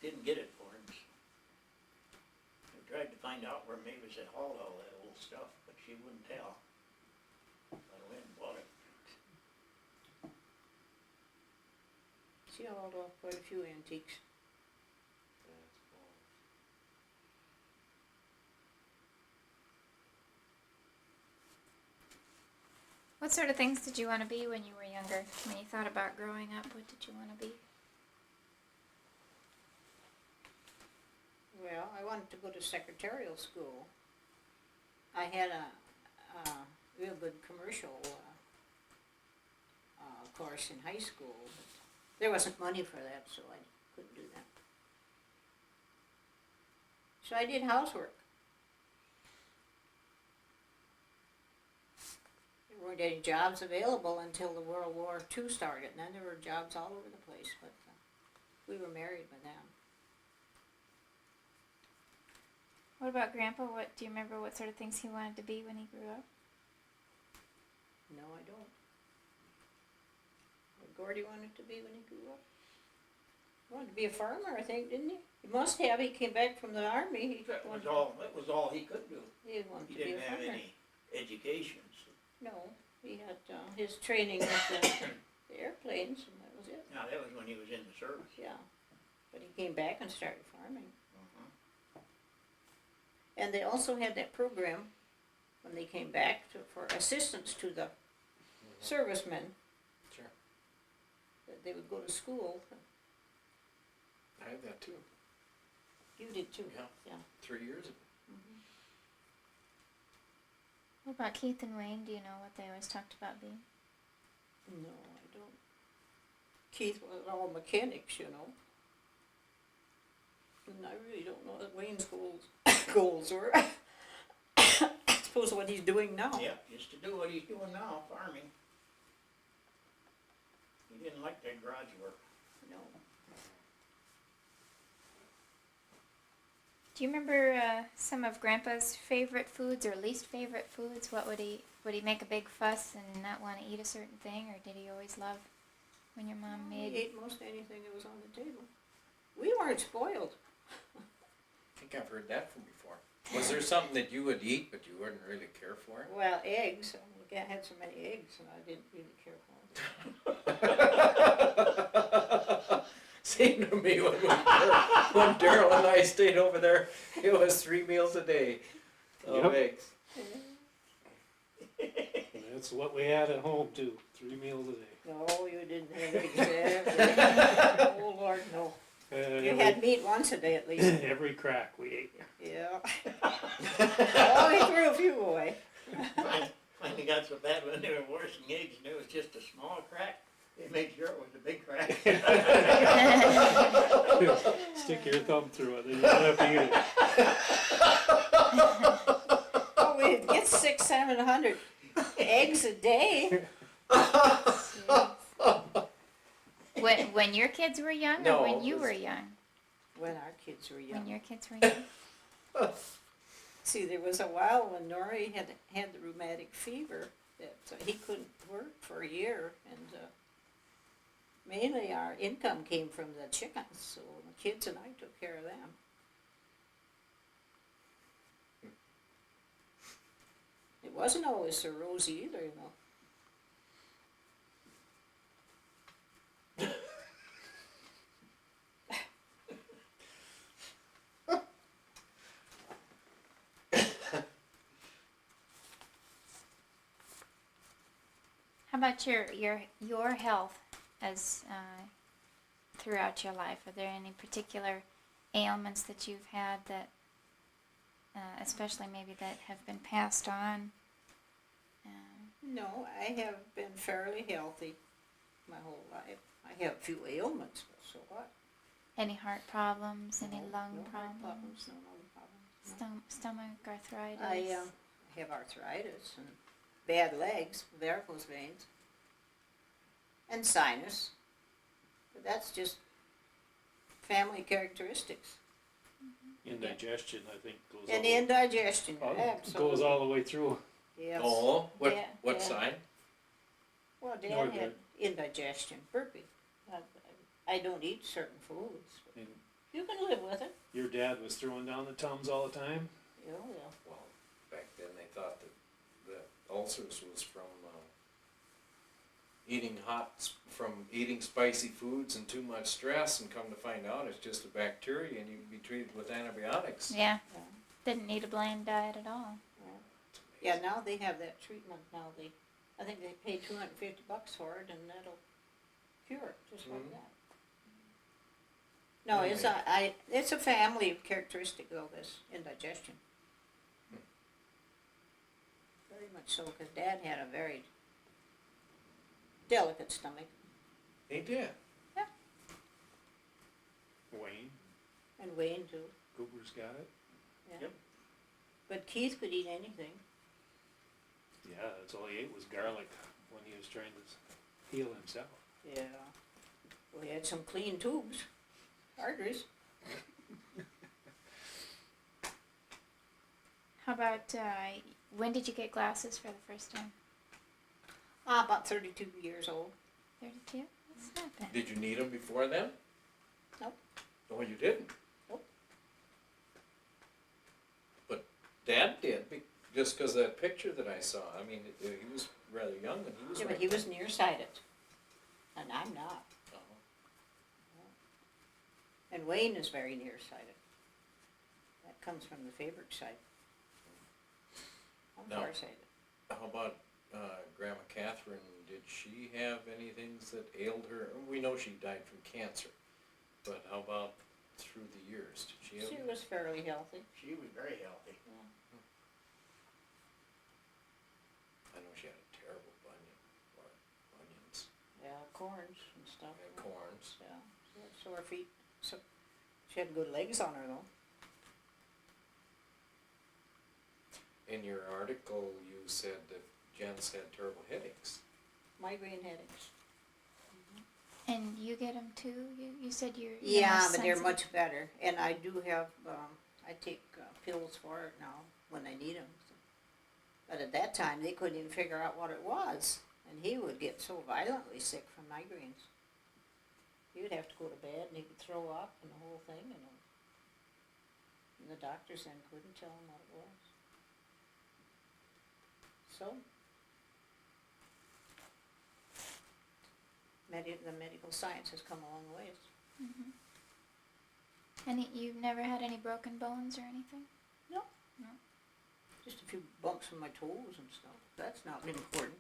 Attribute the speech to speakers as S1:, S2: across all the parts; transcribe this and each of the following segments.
S1: didn't get it for him. I tried to find out where Mavis had hauled all that old stuff, but she wouldn't tell. I went and bought it.
S2: She hauled off quite a few antiques.
S3: That's cool.
S4: What sort of things did you want to be when you were younger? When you thought about growing up, what did you want to be?
S2: Well, I wanted to go to secretarial school. I had a real good commercial course in high school, but there wasn't money for that, so I couldn't do that. So I did housework. There weren't any jobs available until the World War II started, and then there were jobs all over the place, but we were married by then.
S4: What about Grandpa? What do you remember? What sort of things he wanted to be when he grew up?
S2: No, I don't. What Gordy wanted to be when he grew up? He wanted to be a farmer, I think, didn't he? He must have. He came back from the army.
S1: That was all he could do.
S2: He wanted
S1: He
S2: to be a
S1: didn't have
S2: farmer.
S1: any education, so.
S2: No, he had his training with the airplanes, and that was it.
S1: Now, that was when he was in the service.
S2: Yeah, but he came back and started farming.
S1: Uh-huh.
S2: And they also had that program when they came back for assistance to the servicemen.
S3: Sure.
S2: That they would go to school.
S3: I have that too.
S2: You did too.
S3: Yeah.
S2: Yeah.
S3: 3 years of it.
S2: Mm-hmm.
S4: What about Keith and Wayne? Do you know what they always talked about being?
S2: No, I don't. Keith was all mechanics, you know. And I really don't know what Wayne's goals were. I suppose what he's doing now.
S1: Yeah, just to do what he's doing now, farming. He didn't like that garage work.
S2: No.
S4: Do you remember some of Grandpa's favorite foods or least favorite foods? What would he make a big fuss and not want to eat a certain thing, or did he always love when your mom made?
S2: He ate most anything that was on the table. We weren't spoiled.
S3: I think I've heard that from before. Was there something that you would eat but you wouldn't really care for?
S2: Well, eggs. We had so many eggs, and I didn't really care for them.
S3: Seemed to me when Daryl and I stayed over there, it was 3 meals a day of
S5: Yep.
S3: eggs.
S5: That's what we had at home too, 3 meals a day.
S2: No, you didn't have eggs every. Oh Lord, no. You had meat once a day at least.
S5: Every crack we ate.
S2: Yeah. Oh, he threw a few away.
S1: Finally got so bad when they were washing eggs and it was just a small crack. They made sure it was a big crack.
S5: Stick your thumb through it, then you don't have to eat it.
S2: Oh, we'd get 600-700 eggs a day.
S4: When your kids were young,
S3: No,
S4: or when you
S3: it was-
S4: were young?
S2: When our kids were young.
S4: When your kids were young.
S2: See, there was a while when Norrie had the rheumatic fever that he couldn't work for a year, and mainly our income came from the chickens, so the kids and I took care of them. It wasn't always so rosy either, you know.
S4: How about your health as throughout your life? Are there any particular ailments that you've had that, especially maybe that have been passed on?
S2: No, I have been fairly healthy my whole life. I have a few ailments, but so what?
S4: Any heart problems? Any
S2: No,
S4: lung
S2: no heart
S4: problems?
S2: problems, no lung problems. No.
S4: Stomach arthritis?
S2: I have arthritis and bad legs, varicose veins, and sinus. But that's just family characteristics.
S5: Indigestion, I think, goes
S2: And
S5: all,
S2: indigestion,
S5: goes
S2: absolutely.
S5: all the way through.
S2: Yes.
S3: Oh, what
S2: Yeah.
S3: sign?
S2: Well, Dad
S5: Northern.
S2: had indigestion, burpee. I don't eat certain foods.
S5: And
S2: You can live with it.
S5: Your dad was throwing down the Tums all the time?
S2: Yeah, yeah.
S3: Well, back then they thought that ulcers was from eating spicy foods and too much stress, and come to find out it's just a bacteria and you can be treated with antibiotics.
S4: Yeah,
S2: Yeah.
S4: didn't need a bland diet at all.
S3: It's
S2: Yeah,
S3: amazing.
S2: now they have that treatment now, I think they pay $250 for it and that'll cure it, just like
S3: Mhm.
S2: that. No, it's a family characteristic though, this indigestion.
S3: Hmm.
S2: Very much so, cause Dad had a very delicate stomach,
S3: He did.
S5: Wayne,
S2: and Wayne too,
S5: Cooper's got it?
S2: yeah.
S1: Yep.
S2: But Keith could eat anything.
S5: Yeah, that's all he ate was garlic when he was trying to heal himself.
S2: Yeah. We had some clean tubes, arteries.
S4: How about, when did you get glasses for the first time?
S2: About 32 years old.
S4: 32? That's not bad.
S3: Did you need them before then?
S2: Nope.
S3: Oh, you didn't?
S2: Nope.
S3: But Dad did, just because that picture that I saw. I mean, he was rather young and he was
S2: Yeah,
S3: right
S2: but he was
S3: there.
S2: nearsighted, and I'm not.
S3: Uh-huh.
S2: And Wayne is very nearsighted. That comes from the Fabric side. I'm
S3: No.
S2: farsighted.
S3: How about Grandma Catherine? Did she have any things that ailed her? We know she died from cancer, but how about through the years? Did she have?
S2: She was fairly healthy.
S1: She was very healthy.
S3: I know she had a terrible bunion, or onions,
S2: Yeah, corns and stuff.
S3: and corns.
S2: Yeah, she had sore feet. So she had good legs on her though.
S3: In your article, you said that Jens had terrible headaches.
S2: Migraine headaches.
S4: And you get them too? You said you're more
S2: Yeah, but they're
S4: sensitive.
S2: much better. And I do have, I take pills for it now when I need them. But at that time, they couldn't even figure out what it was. And he would get so violently sick from migraines. He would have to go to bed and he would throw up and the whole thing, and the doctors then couldn't tell him what it was. So, the medical science has come a long ways.
S4: Mhm. And you've never had any broken bones or anything?
S2: Just a few bumps on my toes and stuff. That's not important.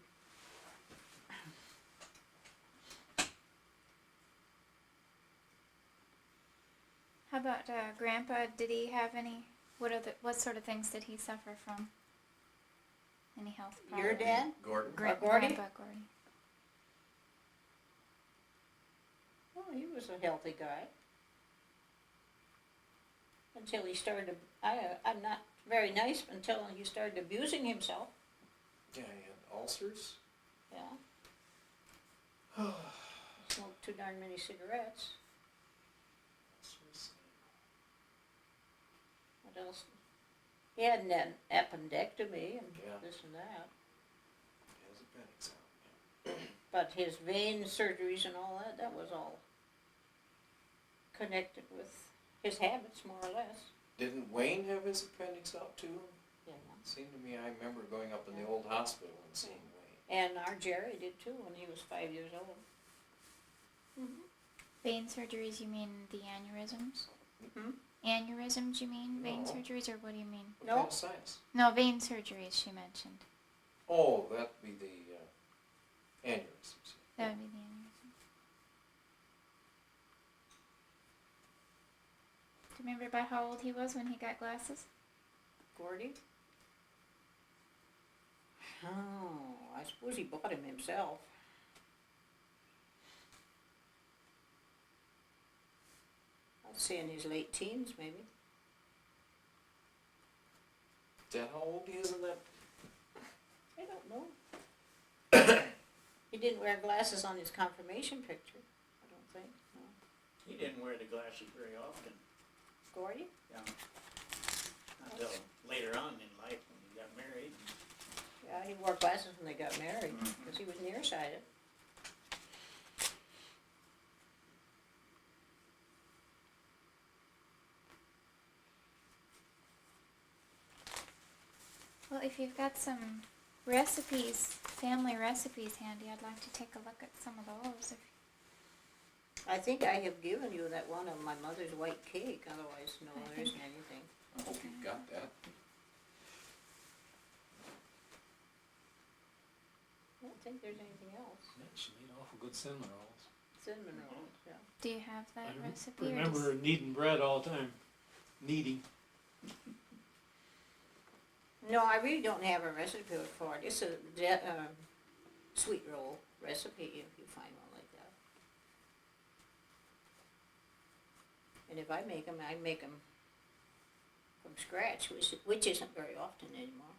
S4: How about Grandpa? Did he have any? What sort of things did he suffer from? Any health problems?
S2: Your dad?
S3: Gordon?
S2: Gordy?
S4: Grandpa Gordy.
S2: Oh, he was a healthy guy. Until he started, I'm not very nice until he started abusing himself.
S3: Yeah, he had ulcers.
S2: Yeah. Smoked too darn many cigarettes.
S3: Ulcers.
S2: What else? He had an appendectomy and
S3: Yeah.
S2: this and that.
S3: He has appendix out.
S2: But his vein surgeries and all that, that was all connected with his habits, more or less.
S3: Didn't Wayne have his appendix out too?
S2: Yeah.
S3: It seemed to me I remember going up in the old hospital and seeing Wayne.
S2: And our Jerry did too when he was 5 years old. Mm-hmm.
S4: Vein surgeries? You mean the aneurysms?
S2: Hmm?
S4: Aneurysms? You mean vein
S3: No.
S4: surgeries, or what do you mean?
S3: What
S2: No.
S3: kind of science?
S4: No, vein surgeries. She mentioned.
S3: Oh, that'd be the aneurysms.
S4: That would be the aneurysm. Do you remember about how old he was when he got glasses?
S2: Gordy? Oh, I suppose he bought him himself. I'd say in his late teens, maybe.
S3: Is that how old he is in that?
S2: I don't know. He didn't wear glasses on his confirmation picture, I don't think, no.
S1: He didn't wear the glasses very often,
S2: Gordy?
S1: until later on in life when he got married.
S2: Yeah, he wore glasses when they got married,
S1: Mhm.
S2: because he was nearsighted.
S4: Well, if you've got some recipes, family recipes handy, I'd like to take a look at some of those.
S2: I think I have given you that one of my mother's white cake, otherwise no,
S4: I
S2: there
S4: think-
S2: isn't anything.
S3: I hope you've got that.
S2: I don't think there's anything else.
S5: Yeah, she made awful good cinnamon rolls.
S2: Cinnamon rolls, yeah.
S4: Do you have
S5: I
S4: that
S5: rem-
S4: recipe? or
S5: remember
S4: just-
S5: her kneading bread all the time. Kneading.
S2: No, I really don't have a recipe for it. It's a sweet roll recipe if you find one like that. And if I make them from scratch, which isn't very often anymore.